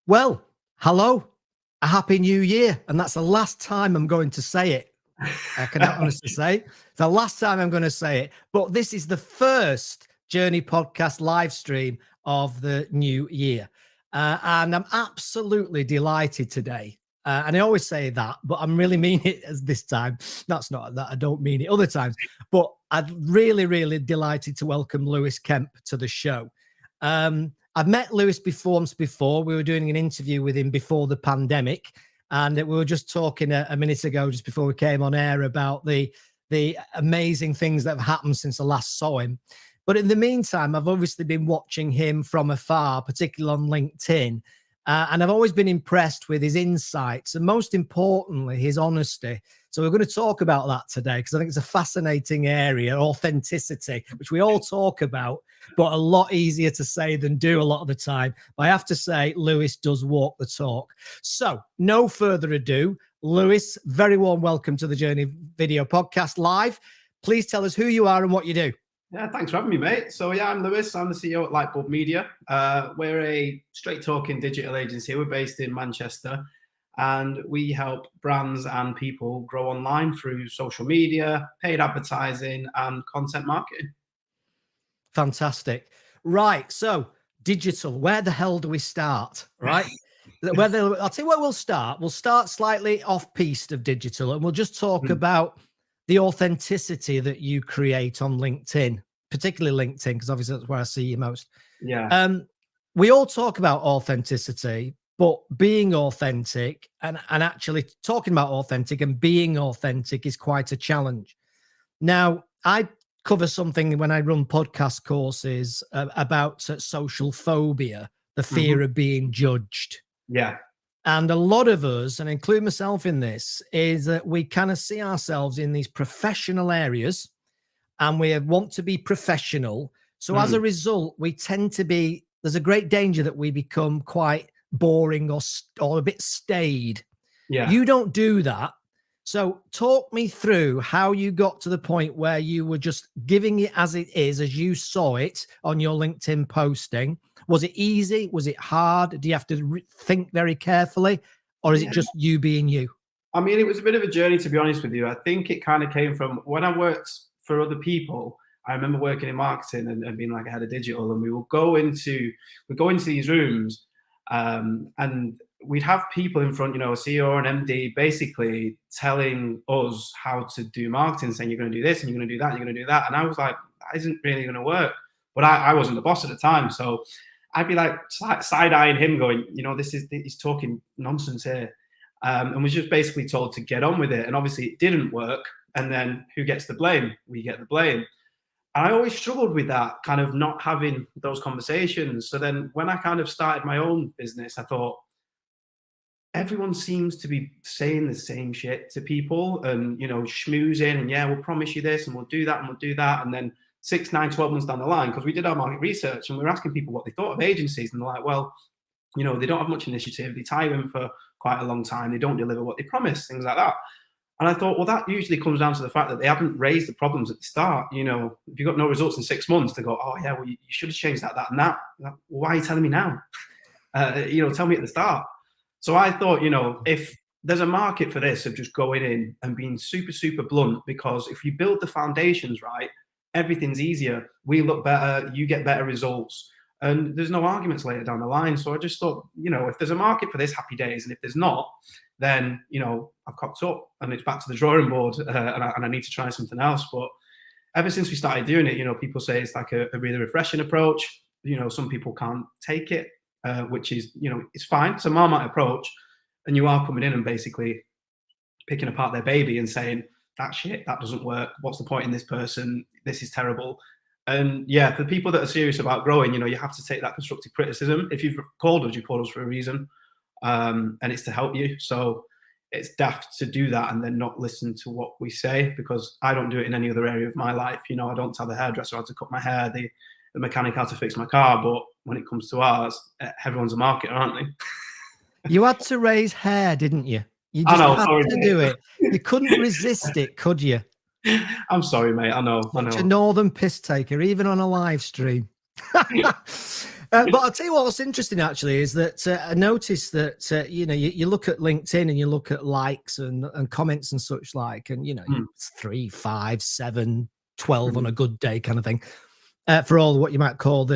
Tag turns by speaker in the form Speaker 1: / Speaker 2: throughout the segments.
Speaker 1: Well, hello, a happy new year. And that's the last time I'm going to say it. I can honestly say it's the last time I'm going to say it. But this is the first Journey podcast live stream of the new year. And I'm absolutely delighted today. And I always say that, but I'm really mean it as this time. That's not that I don't mean it other times, but I'm really, really delighted to welcome Lewis Kemp to the show. I've met Lewis before. We were doing an interview with him before the pandemic, and we were just talking a minute ago, just before we came on air, about the amazing things that have happened since I last saw him. But in the meantime, I've obviously been watching him from afar, particularly on LinkedIn, and I've always been impressed with his insights and, most importantly, his honesty. So we're going to talk about that today because I think it's a fascinating area, authenticity, which we all talk about, but a lot easier to say than do a lot of the time. But I have to say, Lewis does walk the talk. So no further ado, Lewis, very warm welcome to the Journey Video Podcast Live. Please tell us who you are and what you do.
Speaker 2: Yeah, thanks for having me, mate. So yeah, I'm Lewis. I'm the CEO at Lightbulb Media. We're a straight-talking digital agency. We're based in Manchester, and we help brands and people grow online through social media, paid advertising, and content marketing.
Speaker 1: Fantastic. Right. So digital, where the hell do we start? Right. I'll tell you where we'll start. We'll start slightly off-piste of digital, and we'll just talk about the authenticity that you create on LinkedIn, particularly LinkedIn, because obviously that's where I see you most.
Speaker 2: Yeah.
Speaker 1: We all talk about authenticity, but being authentic and actually talking about authentic and being authentic is quite a challenge. Now, I cover something when I run podcast courses about social phobia, the fear of being judged.
Speaker 2: Yeah.
Speaker 1: And a lot of us, and I include myself in this, is that we kind of see ourselves in these professional areas and we want to be professional. So as a result, we tend to be, there's a great danger that we become quite boring or a bit staid.
Speaker 2: Yeah.
Speaker 1: You don't do that. So talk me through how you got to the point where you were just giving it as it is, as you saw it on your LinkedIn posting. Was it easy? Was it hard? Do you have to think very carefully? Or is it just you being you?
Speaker 2: I mean, it was a bit of a journey, to be honest with you. I think it kind of came from when I worked for other people. I remember working in marketing and being like a head of digital, and we would go into these rooms and we'd have people in front, a CEO or an MD, basically telling us how to do marketing, saying you're going to do this and you're going to do that, and you're going to do that. And I was like, that isn't really going to work. But I wasn't the boss at the time. So I'd be like side-eyeing him going, he's talking nonsense here. And was just basically told to get on with it. And obviously it didn't work. And then who gets the blame? We get the blame. And I always struggled with that, kind of not having those conversations. So then when I kind of started my own business, I thought, everyone seems to be saying the same shit to people and, schmoozing and, yeah, we'll promise you this and we'll do that and we'll do that. And then 6, 9, 12 months down the line, because we did our market research and we were asking people what they thought of agencies, and they're like, well, they don't have much initiative. They tie in for quite a long time. They don't deliver what they promise, things like that. And I thought, well, that usually comes down to the fact that they haven't raised the problems at the start. If you've got no results in 6 months, they go, oh, yeah, well, you should have changed that, and that. Well, why are you telling me now? Tell me at the start. So I thought, if there's a market for this, of just going in and being super, super blunt, because if you build the foundations right, everything's easier. We look better, you get better results, and there's no arguments later down the line. So I just thought, if there's a market for this, happy days. And if there's not, then, I've cocked up and it's back to the drawing board and I need to try something else. But ever since we started doing it, people say it's like a really refreshing approach. Some people can't take it, which is, it's fine. It's a Marmite approach. And you are coming in and basically picking apart their baby and saying, that shit, that doesn't work. What's the point in this person? This is terrible. And yeah, for people that are serious about growing, you have to take that constructive criticism. If you've called us for a reason, and it's to help you. So it's daft to do that and then not listen to what we say, because I don't do it in any other area of my life. I don't tell the hairdresser how to cut my hair, the mechanic how to fix my car. But when it comes to ours, everyone's a marketer, aren't they?
Speaker 1: You had to raise hair, didn't you? You just had to do it. You couldn't resist it, could you?
Speaker 2: I'm sorry, mate. I know.
Speaker 1: Such a northern piss taker, even on a live stream. But I'll tell you what's interesting actually is that I noticed that you look at LinkedIn and you look at likes and comments and such like, and it's 3, 5, 7, 12 on a good day kind of thing. For all what you might call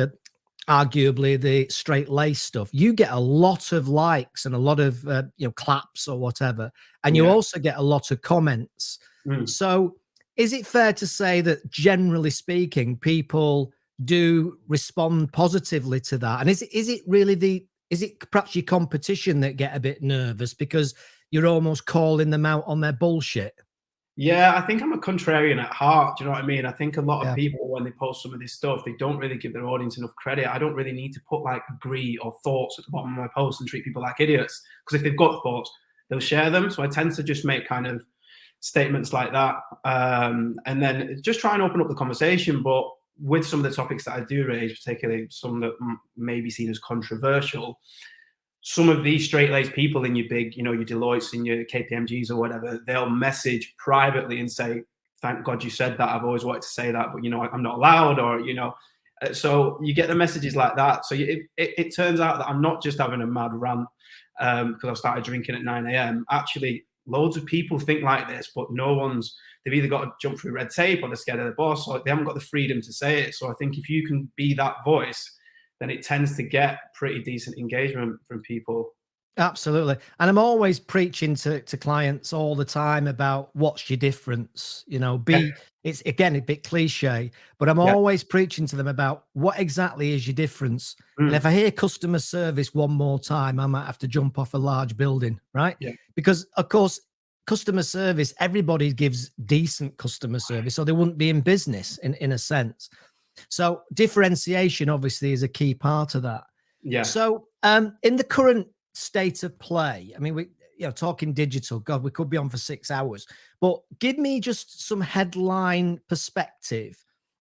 Speaker 1: arguably the straight lace stuff, you get a lot of likes and a lot of claps or whatever, and you also get a lot of comments. So is it fair to say that generally speaking, people do respond positively to that? And is it really is it perhaps your competition that get a bit nervous because you're almost calling them out on their bullshit?
Speaker 2: Yeah, I think I'm a contrarian at heart. Do you know what I mean? I think a lot of people, when they post some of this stuff, they don't really give their audience enough credit. I don't really need to put like agree or thoughts at the bottom of my post and treat people like idiots, because if they've got thoughts, they'll share them. So I tend to just make kind of statements like that, and then just try and open up the conversation. But with some of the topics that I do raise, particularly some that may be seen as controversial, some of these straight-laced people in your big, your Deloittes and your KPMGs or whatever, they'll message privately and say, "Thank God you said that. I've always wanted to say that, but I'm not allowed." Or so you get the messages like that. So it turns out that I'm not just having a mad rant because I've started drinking at 9 a.m. Actually, loads of people think like this, but they've either got to jump through red tape, or they're scared of the boss, or they haven't got the freedom to say it. So I think if you can be that voice, then it tends to get pretty decent engagement from people.
Speaker 1: Absolutely. And I'm always preaching to clients all the time about what's your difference. It's again a bit cliche, but I'm always preaching to them about what exactly is your difference. And if I hear customer service one more time, I might have to jump off a large building, right?
Speaker 2: Yeah.
Speaker 1: Because of course, customer service, everybody gives decent customer service, or they wouldn't be in business in a sense. So differentiation obviously is a key part of that.
Speaker 2: Yeah.
Speaker 1: So in the current state of play, I mean, we talking digital, God, we could be on for 6 hours, but give me just some headline perspective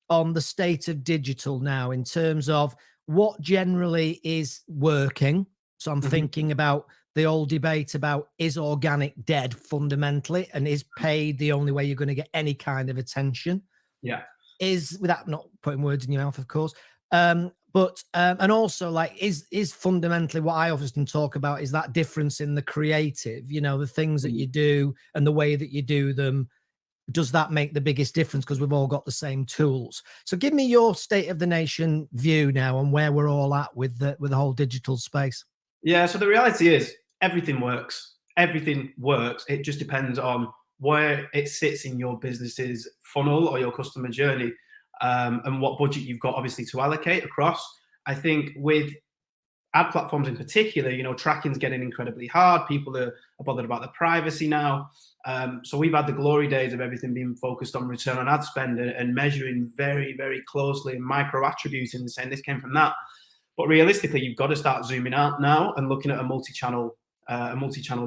Speaker 1: on the state of digital now in terms of what generally is working. So I'm thinking about the old debate about, is organic dead fundamentally, and is paid the only way you're going to get any kind of attention?
Speaker 2: Yeah.
Speaker 1: Is, without not putting words in your mouth, of course. But and also, like, is fundamentally what I often talk about is that difference in the creative, the things that you do and the way that you do them. Does that make the biggest difference? Because we've all got the same tools. So give me your state of the nation view now on where we're all at with the whole digital space.
Speaker 2: Yeah. So the reality is everything works. Everything works. It just depends on where it sits in your business's funnel or your customer journey, and what budget you've got obviously to allocate across. I think with ad platforms in particular, tracking's getting incredibly hard. People are bothered about the privacy now. So we've had the glory days of everything being focused on return on ad spend and measuring very, very closely and micro attributing and saying this came from that. But realistically, you've got to start zooming out now and looking at a multi-channel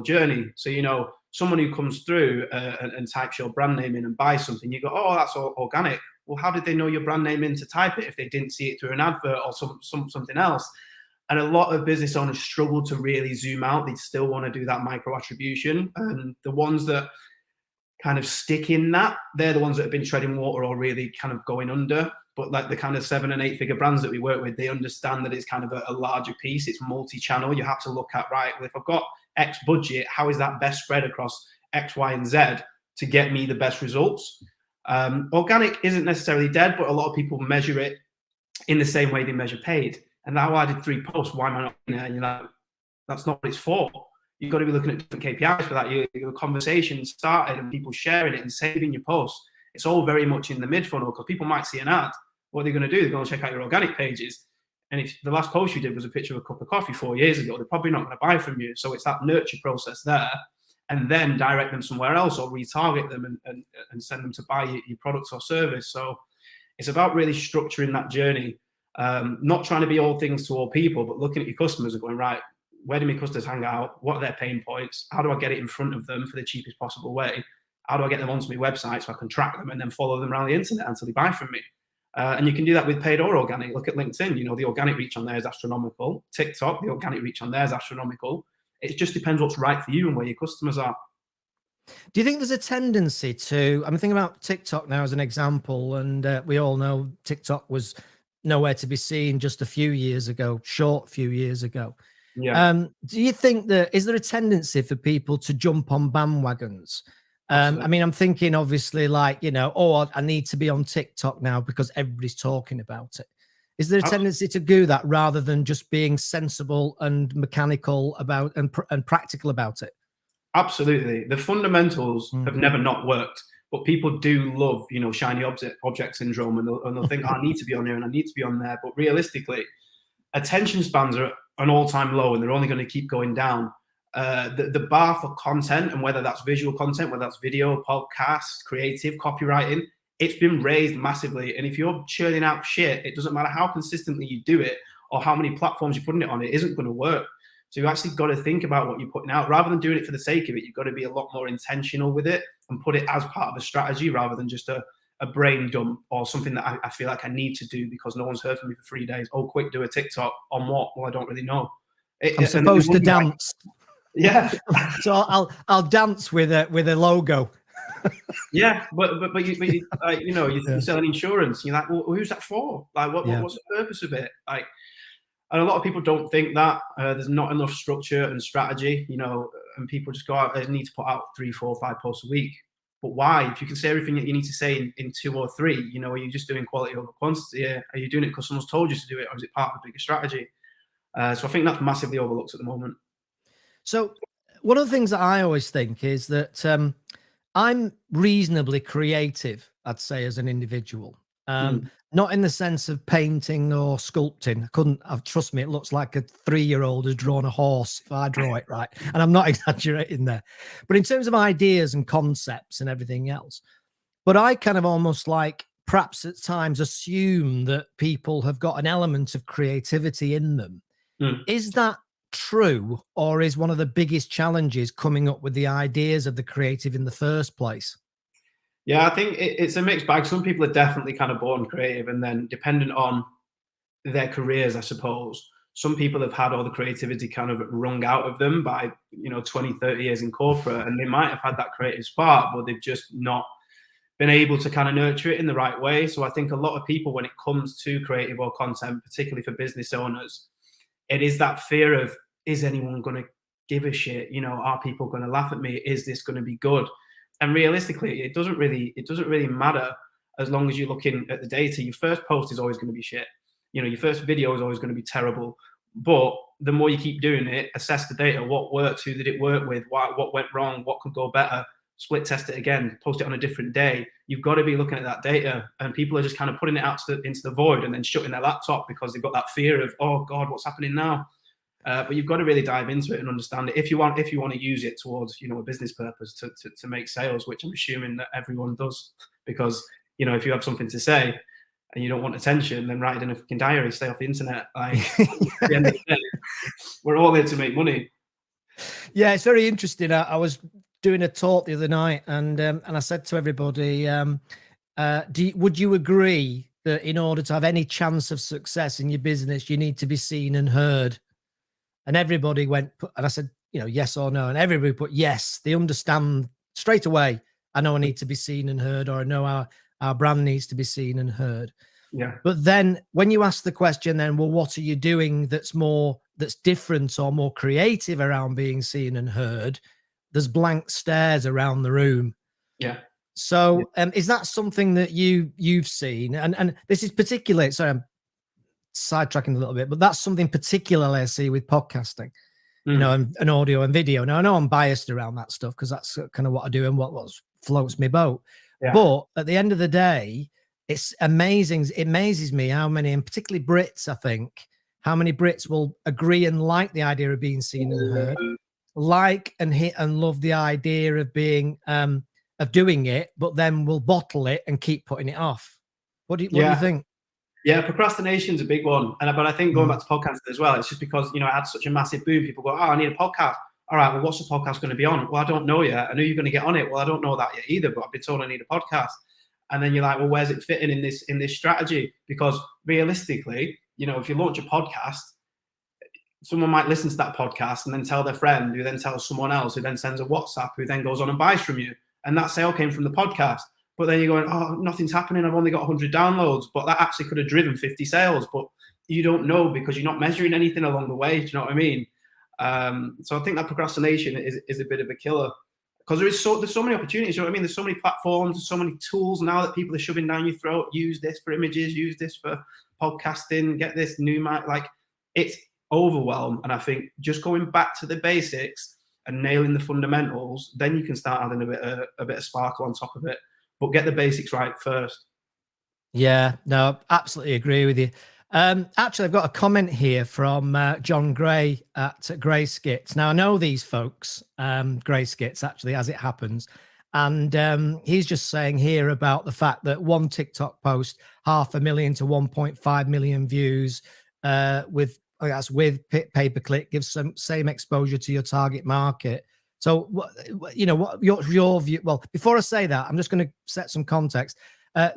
Speaker 2: journey. So, someone who comes through and types your brand name in and buys something, you go, "Oh, that's all organic." Well, how did they know your brand name in to type it if they didn't see it through an advert or something else? And a lot of business owners struggle to really zoom out. They still want to do that micro attribution. And the ones that kind of stick in that, they're the ones that have been treading water or really kind of going under. But like the kind of 7 and 8 figure brands that we work with, they understand that it's kind of a larger piece. It's multi-channel. You have to look at, right, well, if I've got X budget, how is that best spread across X, Y, and Z to get me the best results? Organic isn't necessarily dead, but a lot of people measure it in the same way they measure paid. And now I did 3 posts. Why am I not in there? And that's not what it's for. You've got to be looking at different KPIs for that. Your conversation started and people sharing it and saving your posts. It's all very much in the mid funnel, because people might see an ad. What are they going to do? They're going to check out your organic pages. And if the last post you did was a picture of a cup of coffee 4 years ago, they're probably not going to buy from you. So it's that nurture process there, and then direct them somewhere else or retarget them and send them to buy your products or service. So it's about really structuring that journey, not trying to be all things to all people, but looking at your customers and going, right, where do my customers hang out? What are their pain points? How do I get it in front of them for the cheapest possible way? How do I get them onto my website so I can track them and then follow them around the internet until they buy from me? And you can do that with paid or organic. Look at LinkedIn. The organic reach on there is astronomical. TikTok, the organic reach on there is astronomical. It just depends what's right for you and where your customers are.
Speaker 1: Do you think there's a tendency to, I'm thinking about TikTok now as an example, and we all know TikTok was nowhere to be seen just a few years ago, short few years ago.
Speaker 2: Yeah,
Speaker 1: Do you think that is there a tendency for people to jump on bandwagons? I
Speaker 2: absolutely.
Speaker 1: mean, I'm thinking obviously like, oh, I need to be on TikTok now because everybody's talking about it. Is there a tendency to do that rather than just being sensible and mechanical about and practical about it?
Speaker 2: Absolutely. The fundamentals
Speaker 1: Mm.
Speaker 2: have never not worked, but people do love, shiny object syndrome, and they'll think, "Oh, I need to be on here and I need to be on there." But realistically, attention spans are at an all-time low, and they're only going to keep going down. The bar for content, and whether that's visual content, whether that's video, podcast, creative, copywriting, it's been raised massively. And if you're churning out shit, it doesn't matter how consistently you do it or how many platforms you're putting it on, it isn't going to work. So you actually got to think about what you're putting out rather than doing it for the sake of it. You've got to be a lot more intentional with it and put it as part of a strategy rather than just a brain dump or something that I feel like I need to do because no one's heard from me for 3 days. Oh, quick, do a TikTok on what? Well, I don't really know.
Speaker 1: I'm supposed to dance.
Speaker 2: Yeah.
Speaker 1: So I'll dance with a logo.
Speaker 2: Yeah, but you you're
Speaker 1: Yeah.
Speaker 2: selling insurance. You're like, well, who's that for? Like,
Speaker 1: Yeah.
Speaker 2: what's the purpose of it? Like, and a lot of people don't think that there's not enough structure and strategy, and people just go out. They need to put out 3, 4, 5 posts a week. But why? If you can say everything that you need to say in 2 or 3, are you just doing quality over quantity? Are you doing it because someone's told you to do it, or is it part of a bigger strategy? So I think that's massively overlooked at the moment.
Speaker 1: So one of the things that I always think is that I'm reasonably creative, I'd say, as an individual. Not in the sense of painting or sculpting. I couldn't. Trust me, it looks like a 3-year-old has drawn a horse if I draw it right, and I'm not exaggerating there. But in terms of ideas and concepts and everything else, but I kind of almost like perhaps at times assume that people have got an element of creativity in them.
Speaker 2: Mm.
Speaker 1: Is that true, or is one of the biggest challenges coming up with the ideas of the creative in the first place?
Speaker 2: Yeah, I think it's a mixed bag. Some people are definitely kind of born creative, and then dependent on their careers, I suppose, some people have had all the creativity kind of wrung out of them by 20, 30 years in corporate, and they might have had that creative spark, but they've just not been able to kind of nurture it in the right way. So I think a lot of people, when it comes to creative or content, particularly for business owners, it is that fear of, is anyone going to give a shit? Are people going to laugh at me? Is this going to be good? And realistically, it doesn't really matter as long as you're looking at the data. Your first post is always going to be shit. Your first video is always going to be terrible. But the more you keep doing it, assess the data, what worked, who did it work with, what went wrong, what could go better, split test it again, post it on a different day. You've got to be looking at that data, and people are just kind of putting it out into the void and then shutting their laptop because they've got that fear of, oh God, what's happening now? But you've got to really dive into it and understand it if you want to use it towards a business purpose to make sales, which I'm assuming that everyone does, because if you have something to say and you don't want attention, then write it in a fucking diary, stay off the internet. Like at the end of the day, we're all here to make money.
Speaker 1: Yeah, it's very interesting. I was doing a talk the other night, and I said to everybody, would you agree that in order to have any chance of success in your business, you need to be seen and heard? And everybody went, and I said, yes or no. And everybody put yes. They understand straight away. I know I need to be seen and heard, or I know our brand needs to be seen and heard.
Speaker 2: Yeah.
Speaker 1: But then when you ask the question, then, well, what are you doing that's different or more creative around being seen and heard? There's blank stares around the room.
Speaker 2: Yeah.
Speaker 1: So is that something that you've seen? And this is particularly, sorry, I'm sidetracking a little bit, but that's something particularly I see with podcasting, and audio and video. Now I know I'm biased around that stuff because that's kind of what I do and what floats my boat. Yeah. But at the end of the day, it's amazing. It amazes me how many, and particularly Brits, I think, how many Brits will agree and like the idea of being seen and heard, like and hit and love the idea of being of doing it, but then will bottle it and keep putting it off. What do you think?
Speaker 2: Yeah, procrastination's a big one. But I think going back to podcasting as well, it's just because, I had such a massive boom. People go, oh, I need a podcast. All right, well, what's the podcast going to be on? Well, I don't know yet. I know you're going to get on it. Well, I don't know that yet either, but I've been told I need a podcast. And then you're like, well, where's it fitting in this strategy? Because realistically, if you launch a podcast, someone might listen to that podcast and then tell their friend, who then tells someone else, who then sends a WhatsApp, who then goes on and buys from you. And that sale came from the podcast. but then you're going, oh, nothing's happening. I've only got 100 downloads, but that actually could have driven 50 sales. But you don't know because you're not measuring anything along the way. Do you know what I mean? So I think that procrastination is a bit of a killer, because there's so many opportunities. You know what I mean? There's so many platforms, there's so many tools now that people are shoving down your throat. Use this for images, use this for podcasting, get this new mic. Like, it's overwhelmed. And I think just going back to the basics and nailing the fundamentals, then you can start adding a bit of sparkle on top of it. But get the basics right first.
Speaker 1: Yeah, no, absolutely agree with you. Actually, I've got a comment here from John Gray at Gray Skits. Now, I know these folks, Gray Skits, actually, as it happens. And he's just saying here about the fact that one TikTok post, 500,000 to 1.5 million views with pay-per-click, gives some same exposure to your target market. So, what's your view? Well, before I say that, I'm just going to set some context.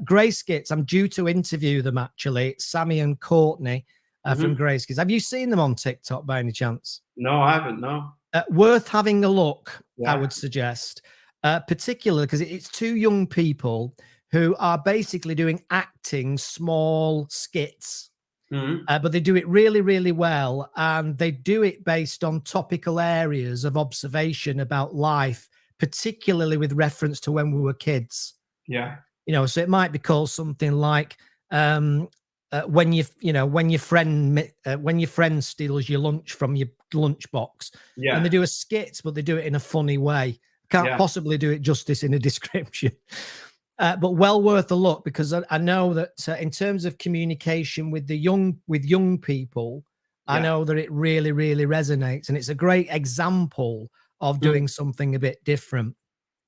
Speaker 1: Grey Skits, I'm due to interview them, actually. Sammy and Courtney from Grey Skits. Have you seen them on TikTok by any chance?
Speaker 2: No, I haven't, no.
Speaker 1: Worth having a look,
Speaker 2: Yeah.
Speaker 1: I would suggest, particularly because it's two young people who are basically doing acting small skits. But they do it really, really well. And they do it based on topical areas of observation about life, particularly with reference to when we were kids.
Speaker 2: Yeah.
Speaker 1: So it might be called something like when your friend steals your lunch from your lunchbox.
Speaker 2: Yeah.
Speaker 1: And they do a skit, but they do it in a funny way. Can't possibly do it justice in a description. But well worth a look, because I know that in terms of communication with young people, I know that it really, really resonates, and it's a great example of doing something a bit different.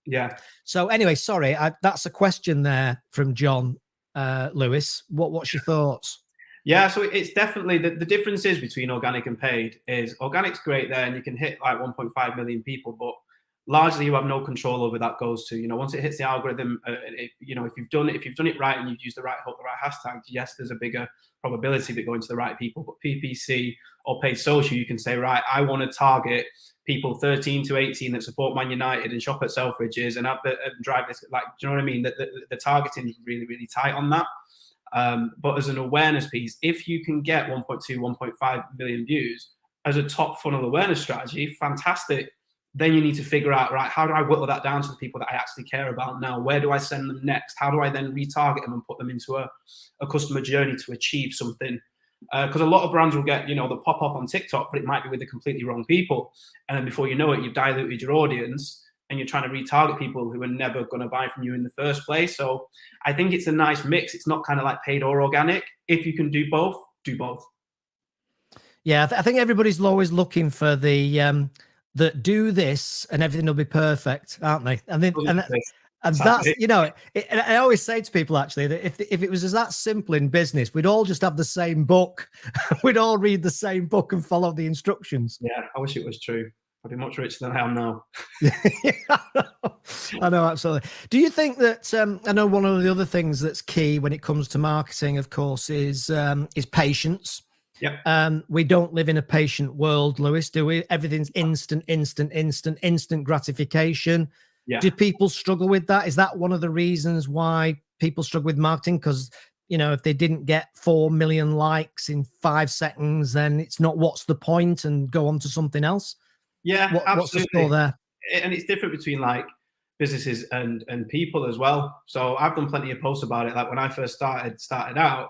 Speaker 2: Yeah.
Speaker 1: So anyway, sorry, that's a question there from John. Lewis, what's your thoughts?
Speaker 2: Yeah, so it's definitely the difference is between organic and paid is organic's great there, and you can hit like 1.5 million people, but largely you have no control over that goes to. Once it hits the algorithm, if you've done it right and you've used the right hook, the right hashtag, yes, there's a bigger probability of it going to the right people. But PPC or paid social, you can say, right, I want to target people 13 to 18 that support Man United and shop at Selfridges and drive this. Like, do you know what I mean? The targeting is really, really tight on that. But as an awareness piece, if you can get 1.2, 1.5 million views as a top funnel awareness strategy, fantastic. Then you need to figure out, right, how do I whittle that down to the people that I actually care about now? Where do I send them next? How do I then retarget them and put them into a customer journey to achieve something? Because a lot of brands will get, the pop off on TikTok, but it might be with the completely wrong people. And then before you know it, you've diluted your audience and you're trying to retarget people who are never going to buy from you in the first place. So I think it's a nice mix. It's not kind of like paid or organic. If you can do both, do both.
Speaker 1: Yeah, I think everybody's always looking for the that do this and everything will be perfect, aren't they? And that's, I always say to people, actually, that if it was that simple in business, we'd all just have the same book. We'd all read the same book and follow the instructions.
Speaker 2: Yeah, I wish it was true. I'd be much richer than I am now.
Speaker 1: I know, absolutely. Do you think that, I know one of the other things that's key when it comes to marketing, of course, is patience.
Speaker 2: Yeah.
Speaker 1: We don't live in a patient world, Lewis, do we? Everything's instant gratification.
Speaker 2: Yeah.
Speaker 1: Do people struggle with that? Is that one of the reasons why people struggle with marketing? Because, if they didn't get 4 million likes in 5 seconds, then it's not what's the point, and go on to something else.
Speaker 2: Yeah, absolutely.
Speaker 1: What's the score there?
Speaker 2: And it's different between like businesses and people as well. So I've done plenty of posts about it. Like when I first started out,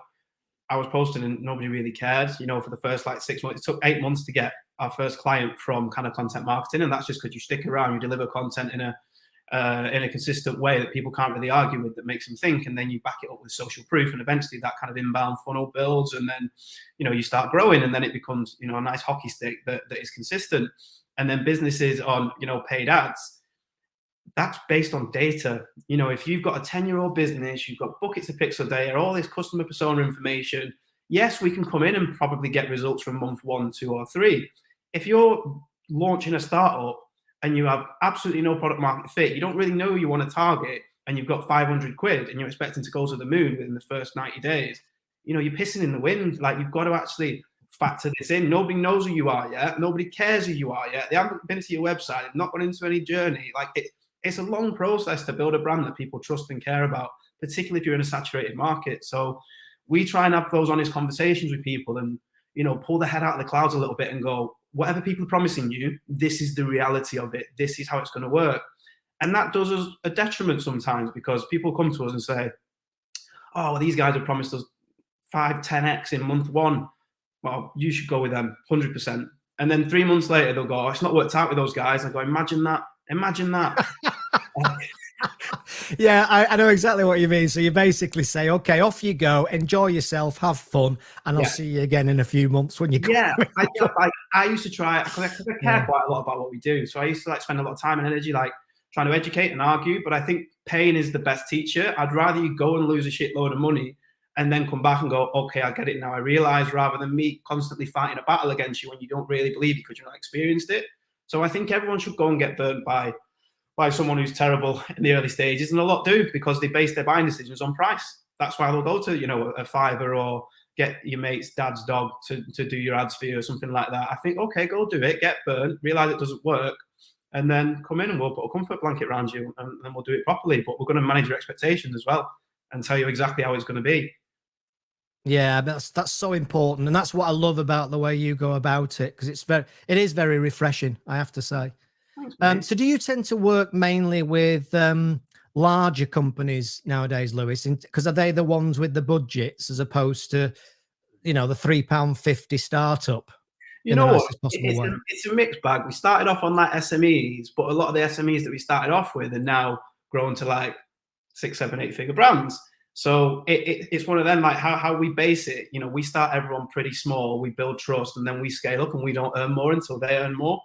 Speaker 2: I was posting and nobody really cared, for the first like 6 months. It took 8 months to get our first client from kind of content marketing. And that's just because you stick around, you deliver content in a consistent way that people can't really argue with, that makes them think. And then you back it up with social proof. And eventually that kind of inbound funnel builds. And then, you start growing, and then it becomes, a nice hockey stick that is consistent. And then businesses on, paid ads, that's based on data. If you've got a 10-year-old business, you've got buckets of pixel data, all this customer persona information, yes, we can come in and probably get results from month 1, 2, or 3. If you're launching a startup and you have absolutely no product market fit, you don't really know who you want to target, and you've got 500 quid and you're expecting to go to the moon within the first 90 days, you're pissing in the wind. Like, you've got to actually factor this in. Nobody knows who you are yet. Nobody cares who you are yet. They haven't been to your website. They've not gone into any journey. Like, it's a long process to build a brand that people trust and care about, particularly if you're in a saturated market. So we try and have those honest conversations with people and, you know, pull the head out of the clouds a little bit and go, whatever people are promising you, this is the reality of it. This is how it's going to work. And that does us a detriment sometimes, because people come to us and say, oh, well, these guys have promised us 5, 10x in month one. Well, you should go with them 100%. And then 3 months later, they'll go, oh, it's not worked out with those guys. I go, imagine that. Imagine that.
Speaker 1: Yeah, I know exactly what you mean. So you basically say, okay, off you go, enjoy yourself, have fun, and I'll see you again in a few months when you go.
Speaker 2: Yeah, I used to try, because I care quite a lot about what we do. So I used to like spend a lot of time and energy like trying to educate and argue. But I think pain is the best teacher. I'd rather you go and lose a shitload of money and then come back and go, okay, I get it now. I realize, rather than me constantly fighting a battle against you when you don't really believe it because you've not experienced it. So I think everyone should go and get burnt by someone who's terrible in the early stages, and a lot do, because they base their buying decisions on price. That's why they'll go to, you know, a Fiverr or get your mate's dad's dog to do your ads for you or something like that. I think, okay, go do it, get burnt, realize it doesn't work, and then come in and we'll put a comfort blanket around you and we'll do it properly. But we're going to manage your expectations as well and tell you exactly how it's going to be.
Speaker 1: Yeah, that's so important, and that's what I love about the way you go about it, because it is very refreshing, I have to say.
Speaker 2: Thanks,
Speaker 1: so do you tend to work mainly with larger companies nowadays, Lewis? Because are they the ones with the budgets as opposed to, you know, the £3.50 startup?
Speaker 2: You know what? It's a mixed bag. We started off on like SMEs, but a lot of the SMEs that we started off with are now grown to like 6, 7, 8-figure brands. So it's one of them, like how we base it. You know, we start everyone pretty small, we build trust, and then we scale up, and we don't earn more until they earn more.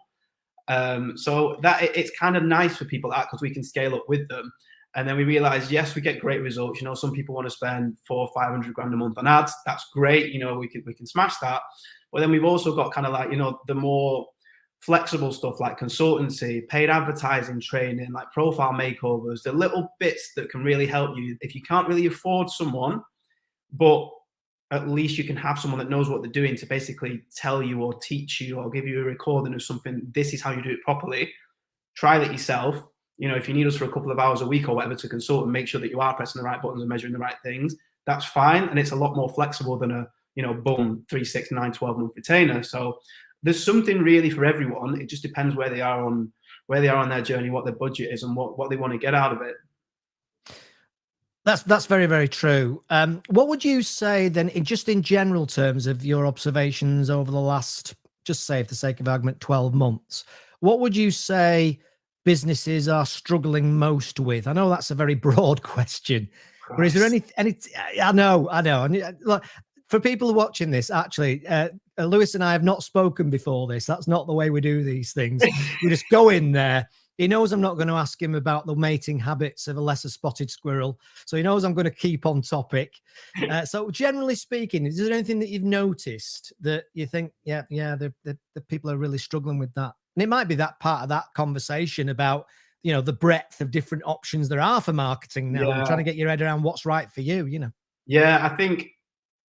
Speaker 2: So that it's kind of nice for people because we can scale up with them. And then we realize, yes, we get great results. You know, some people want to spend 400 or 500 grand a month on ads. That's great. You know, we can smash that. But then we've also got kind of like, you know, the more flexible stuff like consultancy, paid advertising, training, like profile makeovers, the little bits that can really help you if you can't really afford someone, but at least you can have someone that knows what they're doing to basically tell you or teach you or give you a recording of something. This is how you do it properly. Try it yourself. You know, if you need us for a couple of hours a week or whatever to consult and make sure that you are pressing the right buttons and measuring the right things, that's fine. And it's a lot more flexible than a, you know, boom, 3, 6, 9, 12 month retainer. So there's something really for everyone. It just depends where they are on their journey, what their budget is, and what they want to get out of it.
Speaker 1: That's very, very true. What would you say then, in general terms of your observations over the last, just say for the sake of argument, 12 months, what would you say businesses are struggling most with? I know that's a very broad question, but is there any, I know. And look, for people watching this, actually, Lewis and I have not spoken before this. That's not the way we do these things. We just go in there. He knows I'm not going to ask him about the mating habits of a lesser spotted squirrel. So he knows I'm going to keep on topic. So generally speaking, is there anything that you've noticed that you think, the people are really struggling with that? And it might be that part of that conversation about, you know, the breadth of different options there are for marketing now and trying to get your head around what's right for you, you know?
Speaker 2: Yeah, I think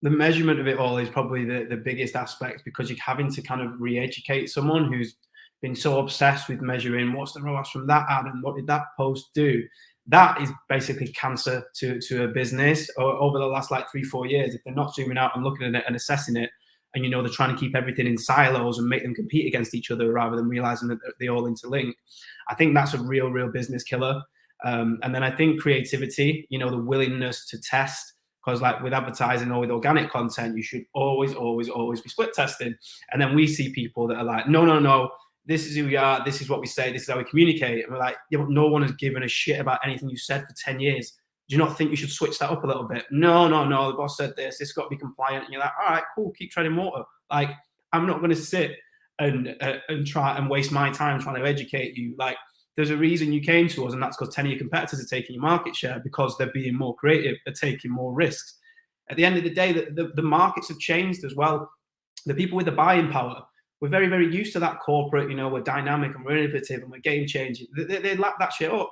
Speaker 2: the measurement of it all is probably the biggest aspect, because you're having to kind of re-educate someone who's been so obsessed with measuring what's the ROAS from that ad and what did that post do. That is basically cancer to a business over the last like 3-4 years. If they're not zooming out and looking at it and assessing it, and you know, they're trying to keep everything in silos and make them compete against each other rather than realizing that they all interlink, I think that's a real business killer. And then I think creativity, you know, the willingness to test, because like with advertising or with organic content, you should always be split testing. And then we see people that are like, no, this is who we are, this is what we say, this is how we communicate. And we're like, yeah, but no one has given a shit about anything you said for 10 years. Do you not think you should switch that up a little bit? No, the boss said this, it's got to be compliant. And you're like, all right, cool, keep treading water. Like, I'm not going to sit and try and waste my time trying to educate you. Like, there's a reason you came to us, and that's because 10 of your competitors are taking your market share because they're being more creative, they're taking more risks. At the end of the day, the markets have changed as well. The people with the buying power, we're very, very used to that corporate, you know, we're dynamic and we're innovative and we're game changing. They lap that shit up.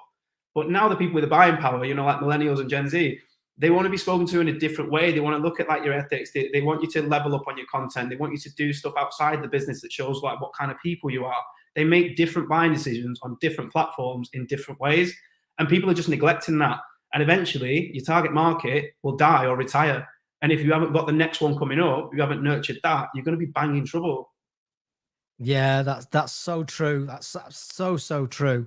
Speaker 2: But now the people with the buying power, you know, like millennials and Gen Z, they want to be spoken to in a different way. They want to look at like your ethics. They want you to level up on your content. They want you to do stuff outside the business that shows like what kind of people you are. they make different buying decisions on different platforms in different ways. And people are just neglecting that. And eventually your target market will die or retire. And if you haven't got the next one coming up, you haven't nurtured that, you're going to be banging trouble.
Speaker 1: Yeah, that's so true. That's so true.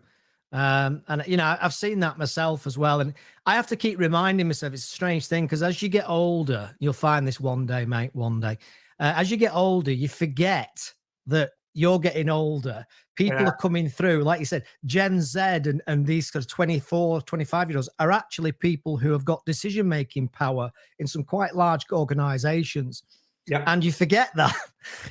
Speaker 1: And you know, I've seen that myself as well. And I have to keep reminding myself, it's a strange thing, because as you get older, you'll find this one day, mate, one day. As you get older, you forget that you're getting older. People
Speaker 2: Yeah.
Speaker 1: are coming through, like you said, Gen Z and these sort of 24, 25-year-olds are actually people who have got decision-making power in some quite large organizations.
Speaker 2: Yeah.
Speaker 1: And you forget that.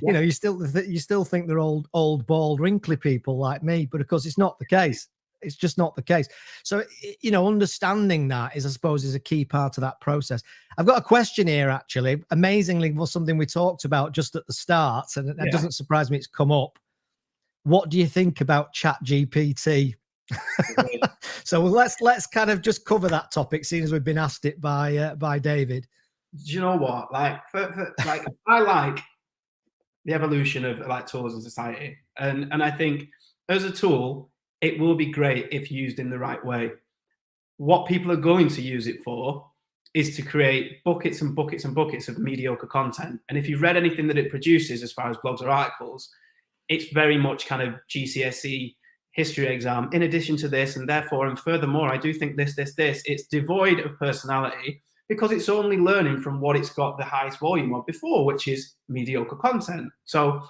Speaker 2: Yeah.
Speaker 1: You know, you still think they're old, bald, wrinkly people like me, but of course it's not the case. It's just not the case. So, you know, understanding that is, I suppose, is a key part of that process. I've got a question here, actually. Amazingly, was something we talked about just at the start, and it doesn't surprise me it's come up. What do you think about ChatGPT? So let's kind of just cover that topic, seeing as we've been asked it by David.
Speaker 2: Do you know what? Like, like I like the evolution of like tools in society, and I think as a tool, it will be great if used in the right way. What people are going to use it for is to create buckets and buckets and buckets of mediocre content. And if you've read anything that it produces, as far as blogs or articles, it's very much kind of GCSE history exam. In addition to this, and therefore, and furthermore, I do think this. It's devoid of personality, because it's only learning from what it's got the highest volume of before, which is mediocre content. So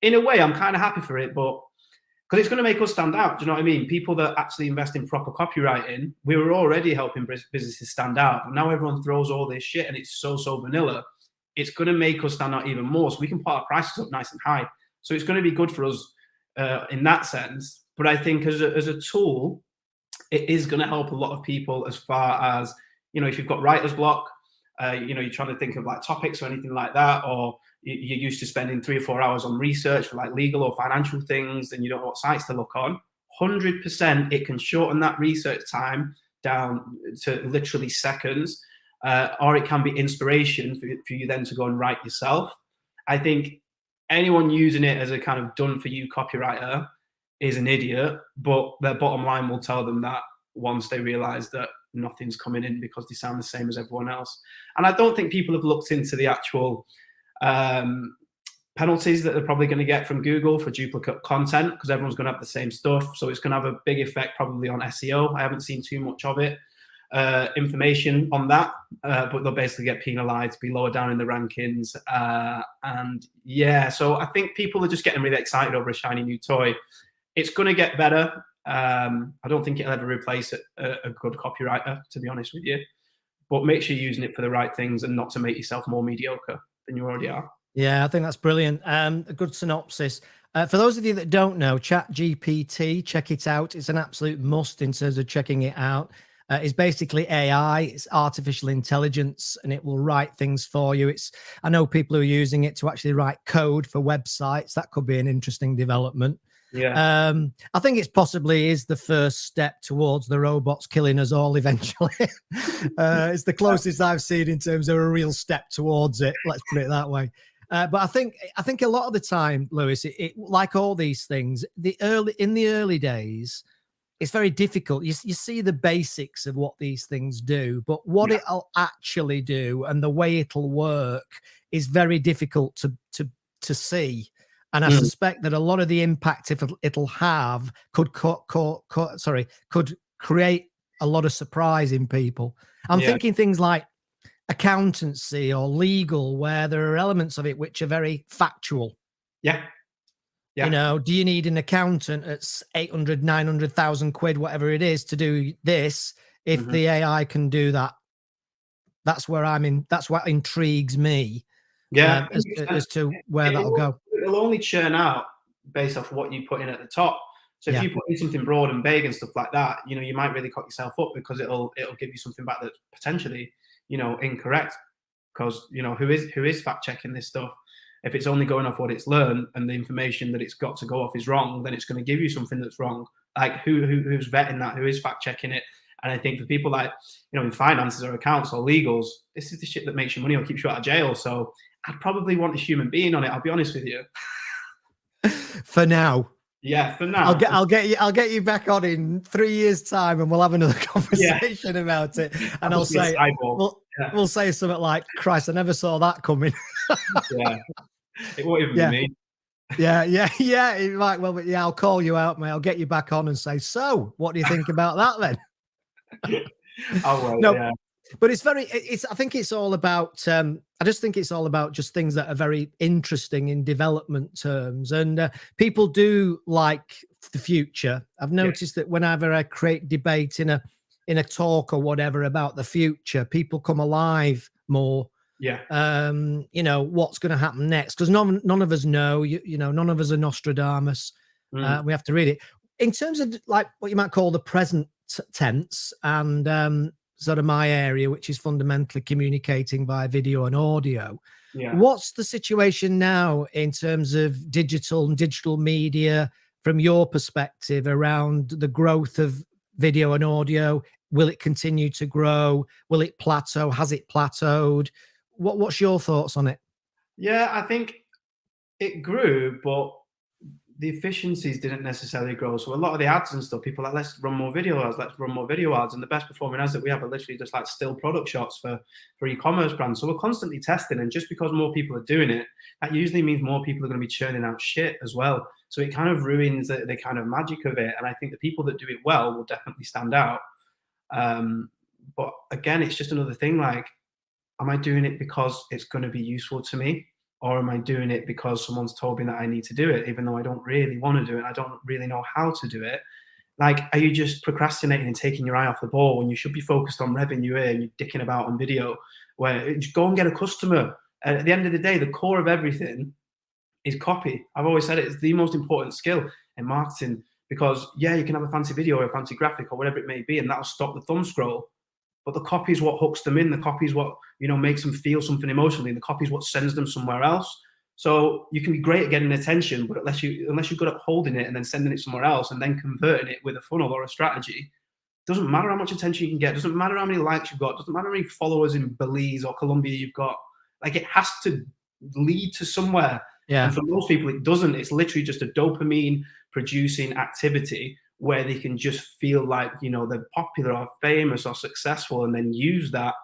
Speaker 2: in a way, I'm kind of happy for it, but because it's going to make us stand out. Do you know what I mean? People that actually invest in proper copywriting, we were already helping businesses stand out. But now everyone throws all this shit and it's so vanilla. It's going to make us stand out even more. So we can put our prices up nice and high. So it's going to be good for us in that sense. But I think as a tool, it is going to help a lot of people as far as, you know, if you've got writer's block, you know, you're trying to think of like topics or anything like that, or you're used to spending 3 or 4 hours on research for like legal or financial things, and you don't know what sites to look on. 100% it can shorten that research time down to literally seconds, or it can be inspiration for you then to go and write yourself. I think anyone using it as a kind of done for you copywriter is an idiot, but their bottom line will tell them that once they realize that nothing's coming in because they sound the same as everyone else. And I don't think people have looked into the actual penalties that they're probably going to get from Google for duplicate content, because everyone's going to have the same stuff. So it's going to have a big effect probably on SEO. I haven't seen too much of it, information on that, but they'll basically get penalized, be lower down in the rankings. And yeah, so I think people are just getting really excited over a shiny new toy. It's going to get better. I don't think it'll ever replace a good copywriter, to be honest with you. But make sure you're using it for the right things and not to make yourself more mediocre than you already are.
Speaker 1: Yeah, I think that's brilliant. A good synopsis. For those of you that don't know, ChatGPT, check it out. It's an absolute must in terms of checking it out. It's basically AI, it's artificial intelligence, and it will write things for you. I know people who are using it to actually write code for websites. That could be an interesting development.
Speaker 2: Yeah.
Speaker 1: I think it's possibly is the first step towards the robots killing us all eventually. It's the closest I've seen in terms of a real step towards it. Let's put it that way. But I think a lot of the time, Lewis, it like all these things, in the early days, it's very difficult. You see the basics of what these things do, but what it'll actually do and the way it'll work is very difficult to see. And I suspect that a lot of the impact it'll have could create a lot of surprise in people. I'm thinking things like accountancy or legal, where there are elements of it which are very factual.
Speaker 2: Yeah.
Speaker 1: You know, do you need an accountant at 800, 900,000 quid, whatever it is, to do this? If the AI can do that, that's where I'm in. That's what intrigues me.
Speaker 2: Yeah.
Speaker 1: As to where that'll go.
Speaker 2: It'll only churn out based off what you put in at the top. So if you put in something broad and vague and stuff like that, you know, you might really cut yourself up, because it'll give you something back that's potentially, you know, incorrect. Because, you know, who is fact checking this stuff? If it's only going off what it's learned and the information that it's got to go off is wrong, then it's going to give you something that's wrong. Like who's vetting that? Who is fact checking it? And I think for people like, you know, in finances or accounts or legals, this is the shit that makes you money or keeps you out of jail. So I'd probably want a human being on it. I'll be honest with you.
Speaker 1: For now.
Speaker 2: Yeah, for
Speaker 1: I'll
Speaker 2: now.
Speaker 1: get you back on in 3 years' time, and we'll have another
Speaker 2: Yeah,
Speaker 1: conversation about it. And
Speaker 2: I'll
Speaker 1: I'll
Speaker 2: just be a
Speaker 1: say,
Speaker 2: cyborg.
Speaker 1: we'll
Speaker 2: Yeah,
Speaker 1: we'll say something like, "Christ, I never saw that coming."
Speaker 2: yeah. It won't even be
Speaker 1: Yeah,
Speaker 2: me.
Speaker 1: yeah. It might well, but yeah, I'll call you out, mate. I'll get you back on and say, "So, what do you think about that then?"
Speaker 2: Oh well,
Speaker 1: No,
Speaker 2: yeah,
Speaker 1: but it's very it's I think it's all about I just think it's all about just things that are very interesting in development terms, and people do like the future. I've
Speaker 2: yeah,
Speaker 1: noticed that whenever I create debate in a talk or whatever about the future, people come alive more.
Speaker 2: yeah.
Speaker 1: You know, what's going to happen next, because none of us know. You know, none of us are Nostradamus.
Speaker 2: Mm,
Speaker 1: We have to read it in terms of like what you might call the present tense, and sort of my area, which is fundamentally communicating via video and audio.
Speaker 2: yeah.
Speaker 1: What's the situation now in terms of digital and digital media from your perspective around the growth of video and audio? Will it continue to grow? Will it plateau? Has it plateaued? What's your thoughts on it?
Speaker 2: Yeah, I think it grew, but the efficiencies didn't necessarily grow. So a lot of the ads and stuff, people are like, let's run more video ads, let's run more video ads. And the best performing ads that we have are literally just like still product shots for e-commerce brands. So we're constantly testing. And just because more people are doing it, that usually means more people are going to be churning out shit as well. So it kind of ruins the kind of magic of it. And I think the people that do it well will definitely stand out. But again, it's just another thing like, am I doing it because it's going to be useful to me? Or am I doing it because someone's told me that I need to do it, even though I don't really want to do it? I don't really know how to do it. Like, are you just procrastinating and taking your eye off the ball when you should be focused on revenue here and you're dicking about on video? Where just go and get a customer. And at the end of the day, the core of everything is copy. I've always said it's the most important skill in marketing because, yeah, you can have a fancy video or a fancy graphic or whatever it may be, and that'll stop the thumb scroll. But the copy is what hooks them in. The copy is what, makes them feel something emotionally. The copy is what sends them somewhere else. So you can be great at getting attention, but unless you're good at holding it and then sending it somewhere else and then converting it with a funnel or a strategy, doesn't matter how much attention you can get. Doesn't matter how many likes you've got. Doesn't matter how many followers in Belize or Colombia you've got. Like, it has to lead to somewhere.
Speaker 1: Yeah.
Speaker 2: And for most people, it doesn't. It's literally just a dopamine producing activity where they can just feel like, they're popular or famous or successful, and then use that,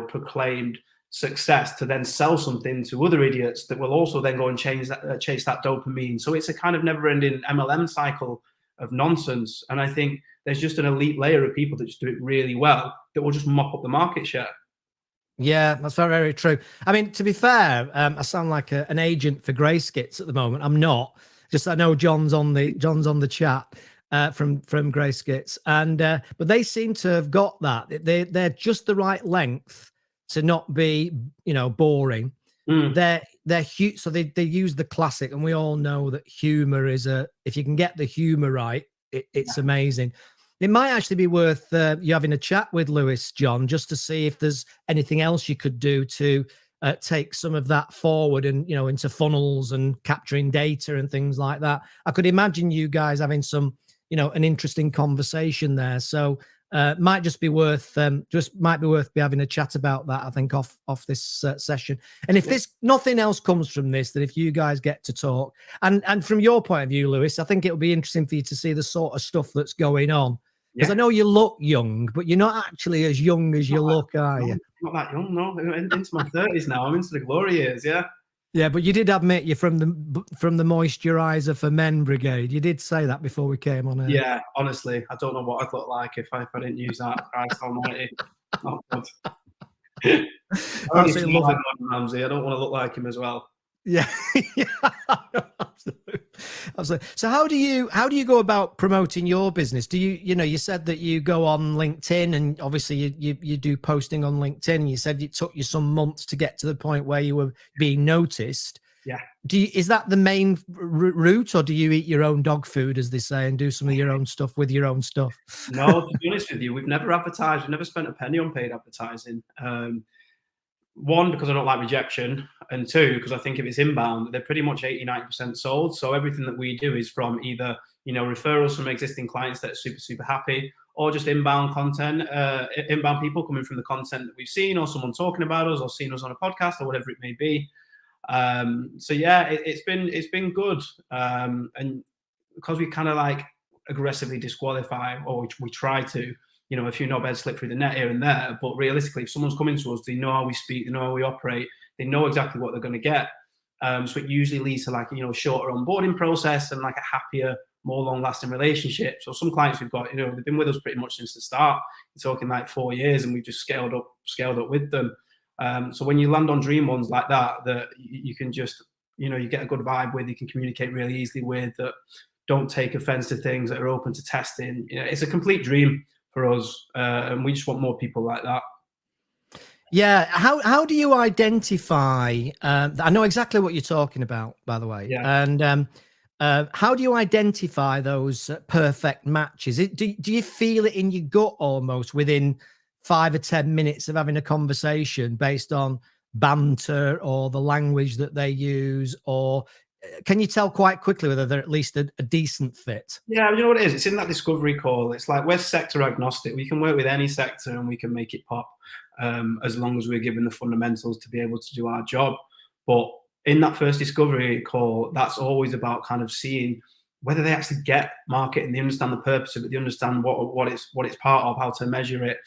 Speaker 2: proclaimed success to then sell something to other idiots that will also then go and chase that dopamine. So it's a kind of never ending MLM cycle of nonsense. And I think there's just an elite layer of people that just do it really well that will just mop up the market share.
Speaker 1: Yeah, that's very, very true. I mean, to be fair, I sound like an agent for Grey Skits at the moment. I'm not. Just I know John's on the chat from Grey Skits, and but they seem to have got that. They're just the right length to not be boring.
Speaker 2: Mm.
Speaker 1: They're huge, so they use the classic, and we all know that humor is if you can get the humor right, it's amazing. It might actually be worth you having a chat with Lewis, John, just to see if there's anything else you could do to take some of that forward and, into funnels and capturing data and things like that. I could imagine you guys having some, an interesting conversation there. So might just be worth having a chat about that, I think, off this session. And if this nothing else comes from this, that if you guys get to talk and from your point of view, Lewis, I think it'll be interesting for you to see the sort of stuff that's going on. Because I know you look young, but you're not actually as young as you look, are you?
Speaker 2: Not that young, no. Into my 30s now. I'm into the glory years, yeah.
Speaker 1: Yeah, but you did admit you're from the moisturizer for men brigade. You did say that before we came on air.
Speaker 2: Yeah, honestly, I don't know what I'd look like if I didn't use that. Christ almighty. Not good. I
Speaker 1: Absolutely love it.
Speaker 2: Ramsey. I don't want to look like him as well.
Speaker 1: Yeah, yeah, absolutely. Absolutely. So how do you go about promoting your business? Do you said that you go on LinkedIn, and obviously you do posting on LinkedIn. You said it took you some months to get to the point where you were being noticed.
Speaker 2: Yeah.
Speaker 1: Is that the main route, or do you eat your own dog food, as they say, and do some of your own stuff with your own stuff?
Speaker 2: No, to be honest with you, we've never advertised. We've never spent a penny on paid advertising. One, because I don't like rejection, and two, because I think if it's inbound, they're pretty much 80-90% sold. So everything that we do is from either, referrals from existing clients that are super, super happy, or just inbound content, inbound people coming from the content that we've seen, or someone talking about us, or seen us on a podcast, or whatever it may be. So yeah, it's been good. And because we kind of like aggressively disqualify, or we try to, you know, a few knobheads slip through the net here and there. But realistically, if someone's coming to us, they know how we speak, they know how we operate, they know exactly what they're going to get. So it usually leads to like, you know, shorter onboarding process and like a happier, more long-lasting relationship. So some clients we've got, you know, they've been with us pretty much since the start. We're talking like 4 years, and we've just scaled up with them. So when you land on dream ones like that, that you can just, you know, you get a good vibe with, you can communicate really easily with, that don't take offense to things, that are open to testing. You know, it's a complete dream for us, and we just want more people like that.
Speaker 1: Yeah. How do you identify? I know exactly what you're talking about, by the way.
Speaker 2: Yeah.
Speaker 1: And how do you identify those perfect matches? Do you feel it in your gut almost within 5 or 10 minutes of having a conversation based on banter or the language that they use, or can you tell quite quickly whether they're at least a decent fit?
Speaker 2: Yeah, you know what it is? It's in that discovery call. It's like we're sector agnostic. We can work with any sector and we can make it pop, as long as we're given the fundamentals to be able to do our job. But in that first discovery call, that's always about kind of seeing whether they actually get marketing, they understand the purpose of it, they understand what it's part of, how to measure it,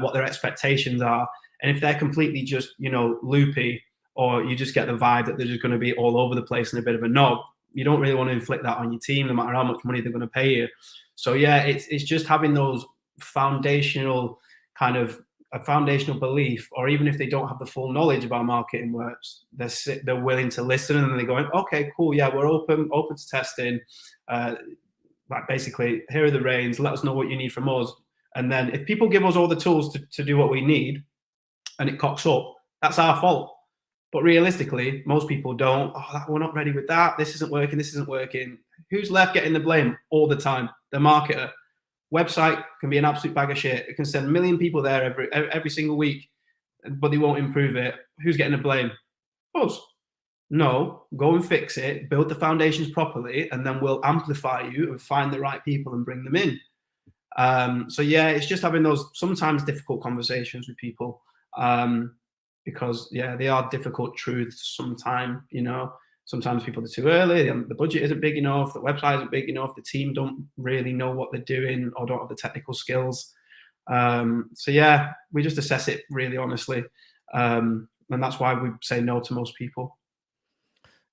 Speaker 2: what their expectations are. And if they're completely just, you know, loopy, or you just get the vibe that they're just going to be all over the place and a bit of a knob, you don't really want to inflict that on your team, no matter how much money they're going to pay you. So yeah, it's just having those foundational kind of a foundational belief, or even if they don't have the full knowledge of how marketing works, they're willing to listen, and then they're going, okay, cool, yeah, we're open to testing. Like basically, here are the reins. Let us know what you need from us. And then if people give us all the tools to do what we need, and it cocks up, that's our fault. But realistically, most people don't. Oh, we're not ready with that. This isn't working. This isn't working. Who's left getting the blame all the time? The marketer. Website can be an absolute bag of shit. It can send 1 million people there every single week, but they won't improve it. Who's getting the blame? Us. No, go and fix it, build the foundations properly, and then we'll amplify you and find the right people and bring them in. So yeah, it's just having those sometimes difficult conversations with people, because yeah, they are difficult truths sometimes. You know, sometimes people are too early, the budget isn't big enough, the website isn't big enough, the team don't really know what they're doing or don't have the technical skills. So yeah, we just assess it really honestly, and that's why we say no to most people.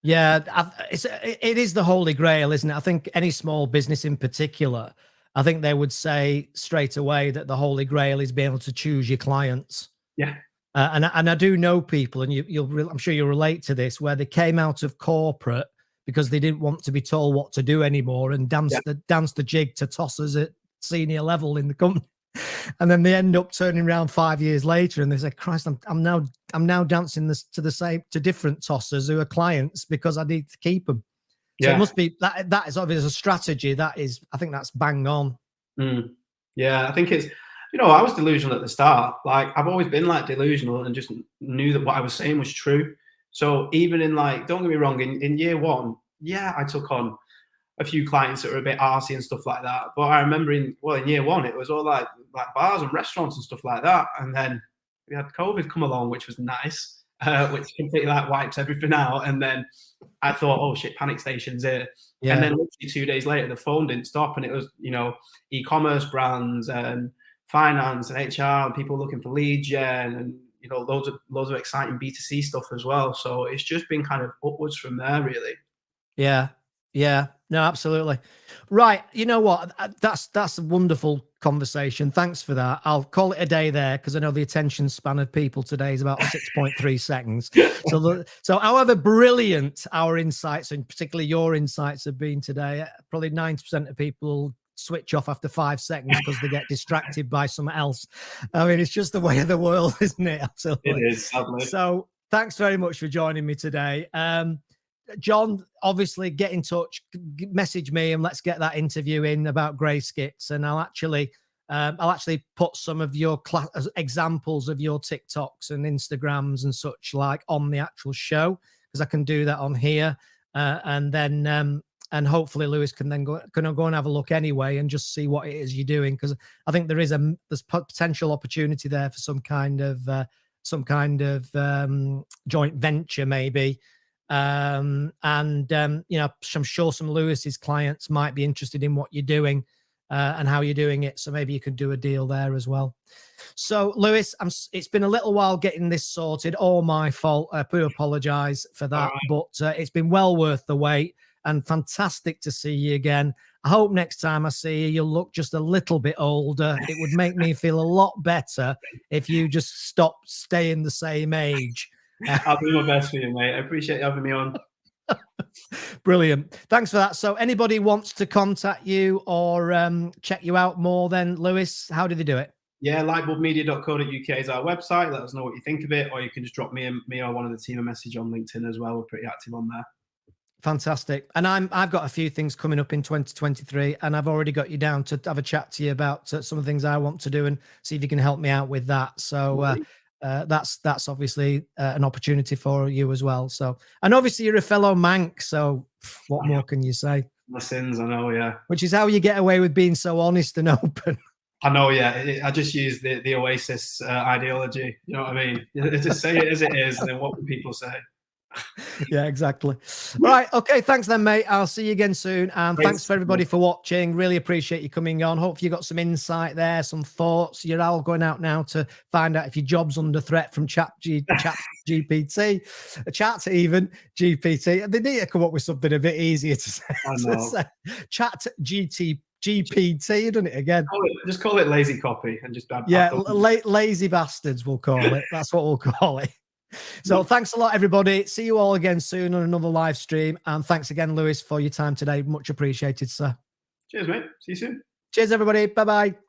Speaker 1: Yeah, it is the holy grail, isn't it? I think any small business in particular, I think they would say straight away that the holy grail is being able to choose your clients.
Speaker 2: Yeah.
Speaker 1: And I do know people, and I'm sure you'll relate to this, where they came out of corporate because they didn't want to be told what to do anymore, and dance the jig to tossers at senior level in the company. And then they end up turning around 5 years later and they say, Christ, I'm now dancing this to different tossers who are clients because I need to keep them. So it must be that is obviously a strategy. I think that's bang on.
Speaker 2: Yeah, I think it's, you know, I was delusional at the start. Like I've always been like delusional and just knew that what I was saying was true. So even in like, don't get me wrong, in year one, yeah, I took on a few clients that were a bit arsey and stuff like that. But I remember in year one, it was all like bars and restaurants and stuff like that. And then we had COVID come along, which was nice, which completely like wipes everything out. And then I thought, oh shit, panic station's here. Yeah. And then literally 2 days later, the phone didn't stop, and it was, you know, e-commerce brands and finance and HR and people looking for lead gen and, you know, loads of exciting B2C stuff as well. So it's just been kind of upwards from there, really.
Speaker 1: Yeah. Yeah, no, absolutely. Right. You know what? That's a wonderful conversation. Thanks for that. I'll call it a day there because I know the attention span of people today is about 6.3 seconds. So however brilliant our insights, and particularly your insights, have been today, probably 90% of people switch off after 5 seconds because they get distracted by something else. I mean, it's just the way of the world, isn't it? Absolutely.
Speaker 2: It is, sadly.
Speaker 1: So thanks very much for joining me today. John, obviously get in touch, message me, and let's get that interview in about Grey Skits. And I'll actually put some of your examples of your TikToks and Instagrams and such like on the actual show, because I can do that on here. And then and hopefully Lewis can then go and have a look anyway and just see what it is you're doing, because I think there's potential opportunity there for some kind of joint venture maybe. You know, I'm sure some Lewis's clients might be interested in what you're doing and how you're doing it. So maybe you could do a deal there as well. So Lewis, it's been a little while getting this sorted. All my fault. I do apologize for that, but it's been well worth the wait, and fantastic to see you again. I hope next time I see you, you'll look just a little bit older. It would make me feel a lot better if you just stopped staying the same age.
Speaker 2: I'll do my best for you, mate. I appreciate you having me on.
Speaker 1: Brilliant. Thanks for that. So anybody wants to contact you or check you out more, then Lewis, how do they do it?
Speaker 2: Yeah, lightbulbmedia.co.uk is our website. Let us know what you think of it, or you can just drop me or one of the team a message on LinkedIn as well. We're pretty active on there.
Speaker 1: Fantastic. And I've got a few things coming up in 2023, and I've already got you down to have a chat to you about some of the things I want to do and see if you can help me out with that. So that's obviously an opportunity for you as well. So, and obviously you're a fellow Manc, so what more can you say?
Speaker 2: My sins, I know, yeah.
Speaker 1: Which is how you get away with being so honest and open.
Speaker 2: I know, yeah. I just use the Oasis ideology. You know what I mean? Just say it as it is, and then what can people say?
Speaker 1: Yeah, exactly. Right. Okay. Thanks then, mate. I'll see you again soon. And thanks for everybody for watching. Really appreciate you coming on. Hope you got some insight there, some thoughts. You're all going out now to find out if your job's under threat from chat GPT, even GPT. They need to come up with something a bit easier to say.
Speaker 2: I know.
Speaker 1: Chat GPT, done it again.
Speaker 2: Just call it lazy copy and just
Speaker 1: lazy bastards, we'll call it. That's what we'll call it. So thanks a lot, everybody. See you all again soon on another live stream. And thanks again, Lewis, for your time today. Much appreciated, sir.
Speaker 2: Cheers, mate. See you soon.
Speaker 1: Cheers, everybody. Bye-bye.